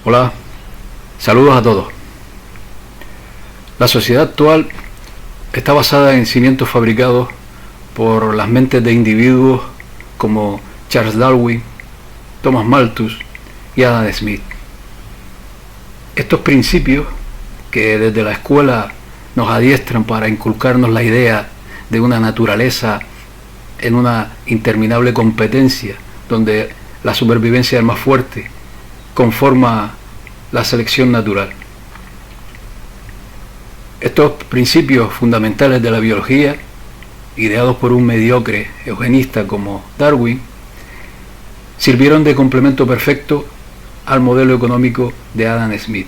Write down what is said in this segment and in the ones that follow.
Hola, saludos a todos. La sociedad actual está basada en cimientos fabricados por las mentes de individuos como Charles Darwin, Thomas Malthus y Adam Smith. Estos principios que desde la escuela nos adiestran para inculcarnos la idea de una naturaleza en una interminable competencia donde la supervivencia del más fuerte conforma la selección natural. Estos principios fundamentales de la biología, ideados por un mediocre eugenista como Darwin, sirvieron de complemento perfecto al modelo económico de Adam Smith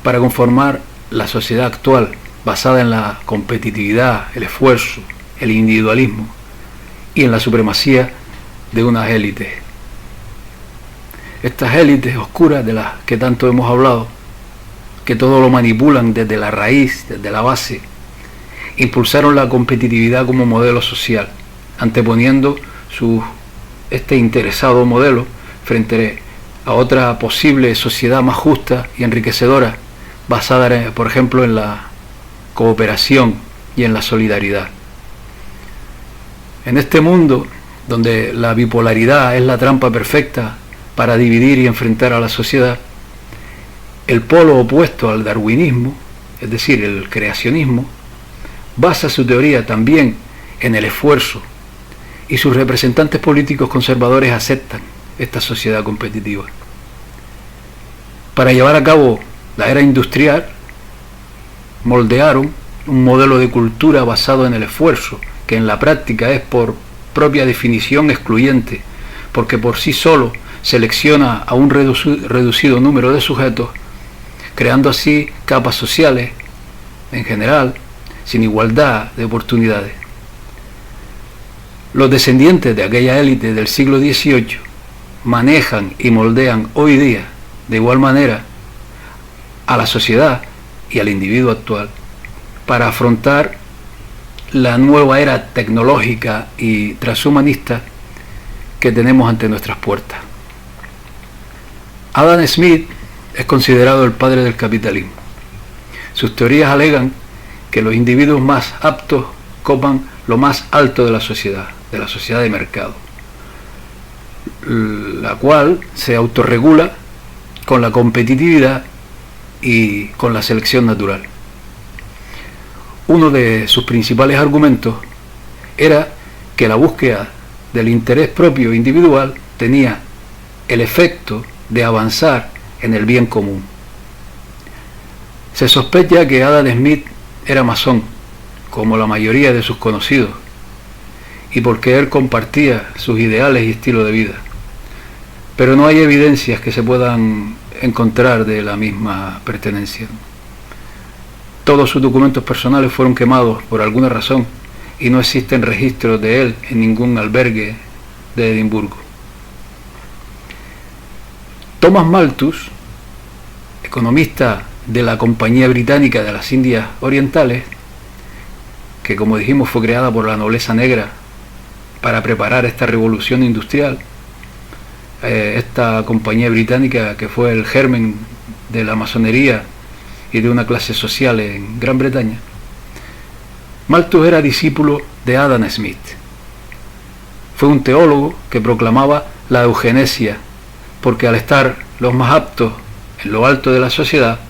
para conformar la sociedad actual basada en la competitividad, el esfuerzo, el individualismo y en la supremacía de unas élites. Estas élites oscuras de las que tanto hemos hablado, que todo lo manipulan desde la raíz, desde la base, impulsaron la competitividad como modelo social, anteponiendo este interesado modelo frente a otra posible sociedad más justa y enriquecedora, basada, por ejemplo, en la cooperación y en la solidaridad. En este mundo, donde la bipolaridad es la trampa perfecta para dividir y enfrentar a la sociedad, el polo opuesto al darwinismo, es decir, el creacionismo, basa su teoría también en el esfuerzo, y sus representantes políticos conservadores aceptan esta sociedad competitiva. Para llevar a cabo la era industrial, moldearon un modelo de cultura basado en el esfuerzo, que en la práctica es por propia definición excluyente, porque por sí solo selecciona a un reducido número de sujetos, creando así capas sociales, en general, sin igualdad de oportunidades. Los descendientes de aquella élite del siglo XVIII manejan y moldean hoy día, de igual manera, a la sociedad y al individuo actual, para afrontar la nueva era tecnológica y transhumanista que tenemos ante nuestras puertas. Adam Smith es considerado el padre del capitalismo. Sus teorías alegan que los individuos más aptos copan lo más alto de la sociedad de mercado, la cual se autorregula con la competitividad y con la selección natural. Uno de sus principales argumentos era que la búsqueda del interés propio individual tenía el efecto de avanzar en el bien común. Se sospecha que Adam Smith era masón, como la mayoría de sus conocidos, y porque él compartía sus ideales y estilo de vida. Pero no hay evidencias que se puedan encontrar de la misma pertenencia. Todos sus documentos personales fueron quemados por alguna razón y no existen registros de él en ningún albergue de Edimburgo. Thomas Malthus, economista de la Compañía Británica de las Indias Orientales, que como dijimos fue creada por la nobleza negra para preparar esta revolución industrial, esta compañía británica que fue el germen de la masonería y de una clase social en Gran Bretaña. Malthus era discípulo de Adam Smith. Fue un teólogo que proclamaba la eugenesia, porque al estar los más aptos en lo alto de la sociedad,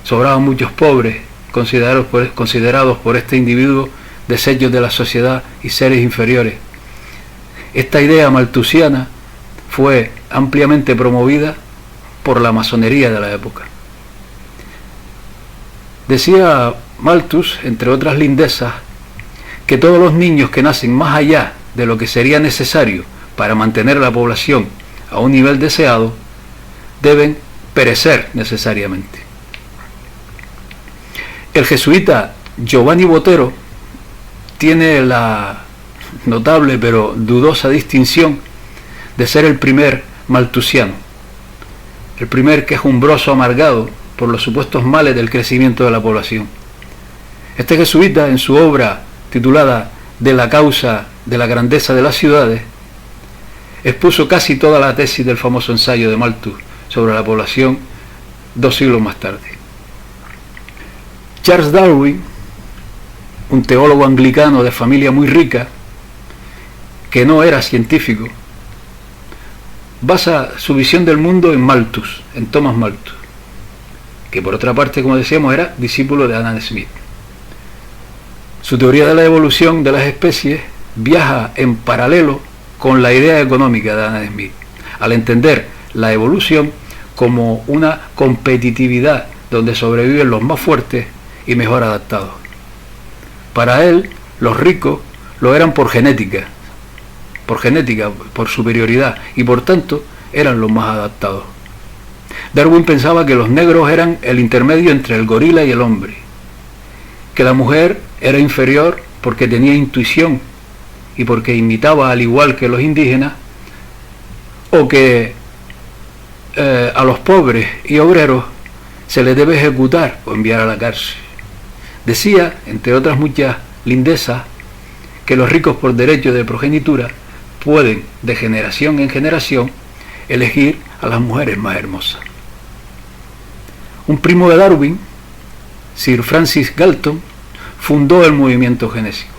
sobraban muchos pobres considerados por este individuo desechos de la sociedad y seres inferiores. Esta idea malthusiana fue ampliamente promovida por la masonería de la época. Decía Malthus, entre otras lindezas, que todos los niños que nacen más allá de lo que sería necesario para mantener la población a un nivel deseado, deben perecer necesariamente. El jesuita Giovanni Botero tiene la notable pero dudosa distinción de ser el primer malthusiano, el primer quejumbroso amargado por los supuestos males del crecimiento de la población. Este jesuita, en su obra titulada De la causa de la grandeza de las ciudades, expuso casi toda la tesis del famoso ensayo de Malthus sobre la población 2 siglos más tarde. Charles Darwin, un teólogo anglicano de familia muy rica, que no era científico, basa su visión del mundo en Malthus, en Thomas Malthus, que por otra parte, como decíamos, era discípulo de Adam Smith. Su teoría de la evolución de las especies viaja en paralelo con la idea económica de Adam Smith, al entender la evolución como una competitividad donde sobreviven los más fuertes y mejor adaptados. Para él, los ricos lo eran por genética, por superioridad, y por tanto eran los más adaptados. Darwin pensaba que los negros eran el intermedio entre el gorila y el hombre, que la mujer era inferior porque tenía intuición y porque imitaba al igual que los indígenas, o que a los pobres y obreros se les debe ejecutar o enviar a la cárcel. Decía, entre otras muchas lindezas, que los ricos por derecho de progenitura pueden, de generación en generación, elegir a las mujeres más hermosas. Un primo de Darwin, Sir Francis Galton, fundó el movimiento genésico.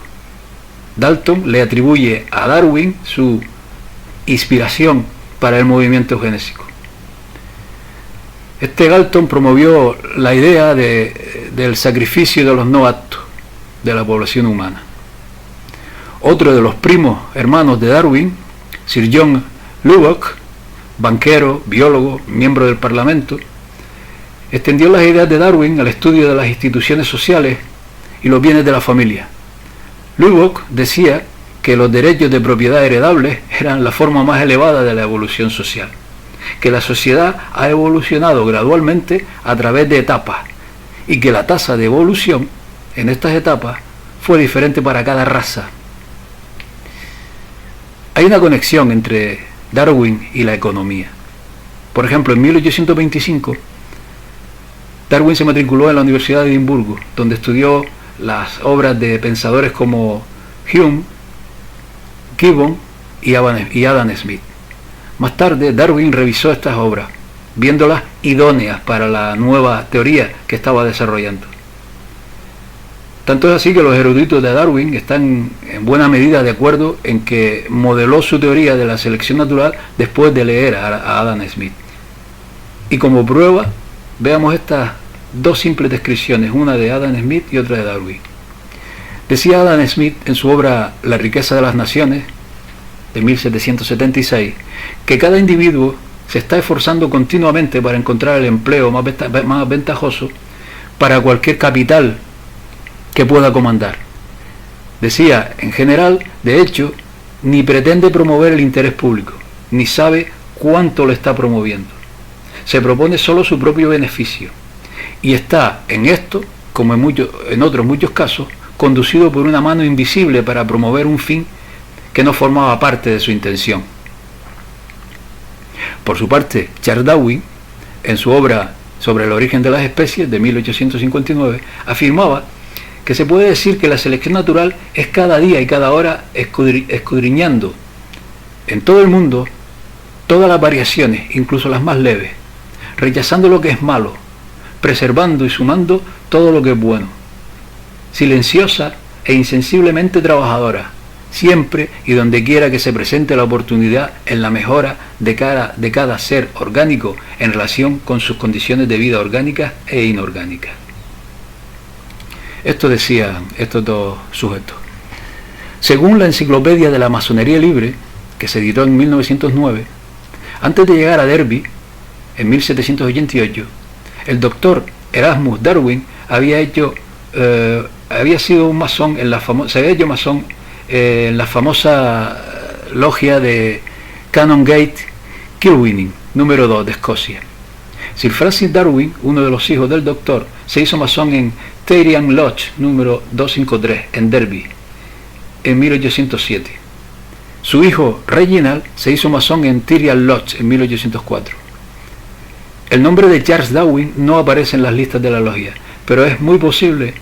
Dalton le atribuye a Darwin su inspiración para el movimiento genésico. Este Galton promovió la idea del sacrificio de los no aptos de la población humana. Otro de los primos hermanos de Darwin, Sir John Lubbock, banquero, biólogo, miembro del Parlamento, extendió las ideas de Darwin al estudio de las instituciones sociales y los bienes de la familia. Lubbock decía que los derechos de propiedad heredables eran la forma más elevada de la evolución social, que la sociedad ha evolucionado gradualmente a través de etapas y que la tasa de evolución en estas etapas fue diferente para cada raza. Hay una conexión entre Darwin y la economía. Por ejemplo, en 1825, Darwin se matriculó en la Universidad de Edimburgo, donde estudió las obras de pensadores como Hume, Gibbon y Adam Smith. Más tarde, Darwin revisó estas obras, viéndolas idóneas para la nueva teoría que estaba desarrollando. Tanto es así que los eruditos de Darwin están en buena medida de acuerdo en que modeló su teoría de la selección natural después de leer a Adam Smith. Y como prueba, veamos estas dos simples descripciones, una de Adam Smith y otra de Darwin. Decía Adam Smith en su obra La riqueza de las naciones, de 1776, que cada individuo se está esforzando continuamente para encontrar el empleo más ventajoso para cualquier capital que pueda comandar. Decía, en general, de hecho, ni pretende promover el interés público, ni sabe cuánto lo está promoviendo. Se propone solo su propio beneficio, y está en esto, como en otros muchos casos, conducido por una mano invisible para promover un fin que no formaba parte de su intención. Por su parte, Charles Darwin, en su obra sobre el origen de las especies, de 1859, afirmaba que se puede decir que la selección natural es cada día y cada hora escudriñando en todo el mundo todas las variaciones, incluso las más leves, rechazando lo que es malo, preservando y sumando todo lo que es bueno, silenciosa e insensiblemente trabajadora, siempre y donde quiera que se presente la oportunidad en la mejora de cada ser orgánico en relación con sus condiciones de vida orgánicas e inorgánicas. Esto decían estos dos sujetos. Según la Enciclopedia de la Masonería Libre, que se editó en 1909, antes de llegar a Derby, en 1788, el doctor Erasmus Darwin había sido un masón se había hecho masón en la famosa logia de Canongate Kilwinning, número 2 de Escocia. Sir Francis Darwin, uno de los hijos del doctor, se hizo masón en Terian Lodge, número 253, en Derby, en 1807. Su hijo Reginald se hizo masón en Terian Lodge en 1804. El nombre de Charles Darwin no aparece en las listas de la logia, pero es muy posible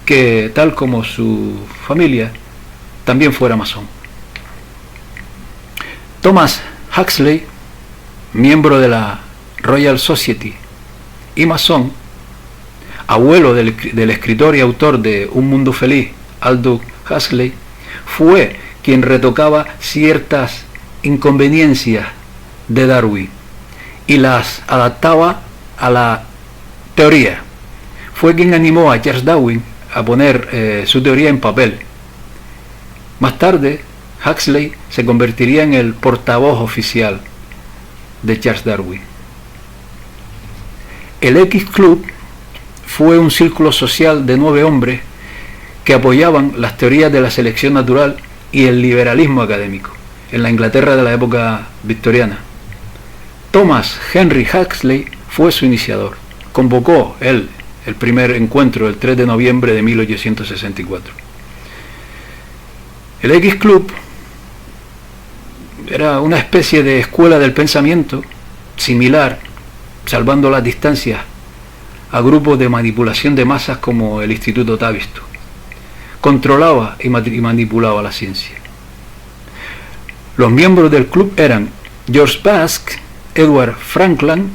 que, tal como su familia, también fuera masón. Thomas Huxley, miembro de la Royal Society y masón, abuelo del escritor y autor de Un Mundo Feliz, Aldous Huxley, fue quien retocaba ciertas inconveniencias de Darwin y las adaptaba a la teoría. Fue quien animó a Charles Darwin a poner su teoría en papel. Más tarde, Huxley se convertiría en el portavoz oficial de Charles Darwin. El X Club fue un círculo social de 9 hombres que apoyaban las teorías de la selección natural y el liberalismo académico en la Inglaterra de la época victoriana. Thomas Henry Huxley fue su iniciador. Convocó él el primer encuentro el 3 de noviembre de 1864. El X Club era una especie de escuela del pensamiento similar, salvando las distancias, a grupos de manipulación de masas como el Instituto Tavistock. Controlaba y manipulaba la ciencia. Los miembros del club eran George Baske, Edward Frankland,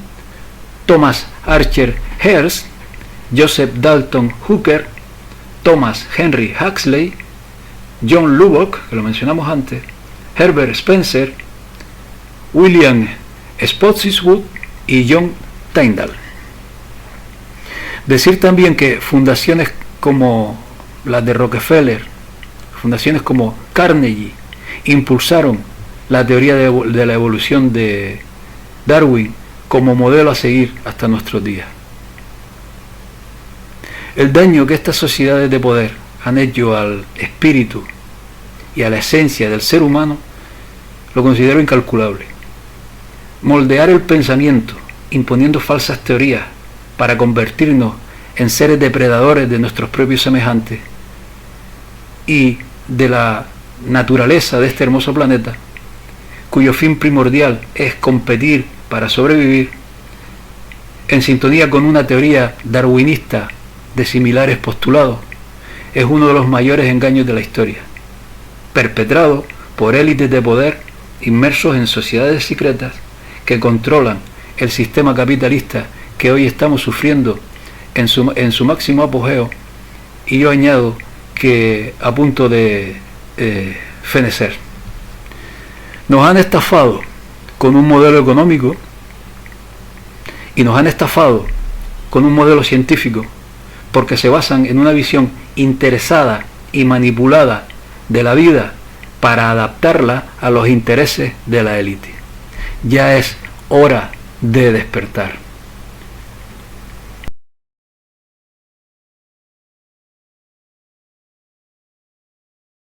Thomas Archer Hertz, Joseph Dalton Hooker, Thomas Henry Huxley, John Lubbock, que lo mencionamos antes, Herbert Spencer, William Spottiswoode y John Tyndall. Decir también que fundaciones como las de Rockefeller, fundaciones como Carnegie, impulsaron la teoría de la evolución de Darwin como modelo a seguir hasta nuestros días. El daño que estas sociedades de poder han hecho al espíritu y a la esencia del ser humano lo considero incalculable. Moldear el pensamiento imponiendo falsas teorías para convertirnos en seres depredadores de nuestros propios semejantes y de la naturaleza de este hermoso planeta, cuyo fin primordial es competir para sobrevivir, en sintonía con una teoría darwinista de similares postulados, es uno de los mayores engaños de la historia, perpetrado por élites de poder inmersos en sociedades secretas que controlan el sistema capitalista que hoy estamos sufriendo en su máximo apogeo, y yo añado que a punto de fenecer. Nos han estafado con un modelo económico y nos han estafado con un modelo científico, porque se basan en una visión interesada y manipulada de la vida para adaptarla a los intereses de la élite. Ya es hora de despertar.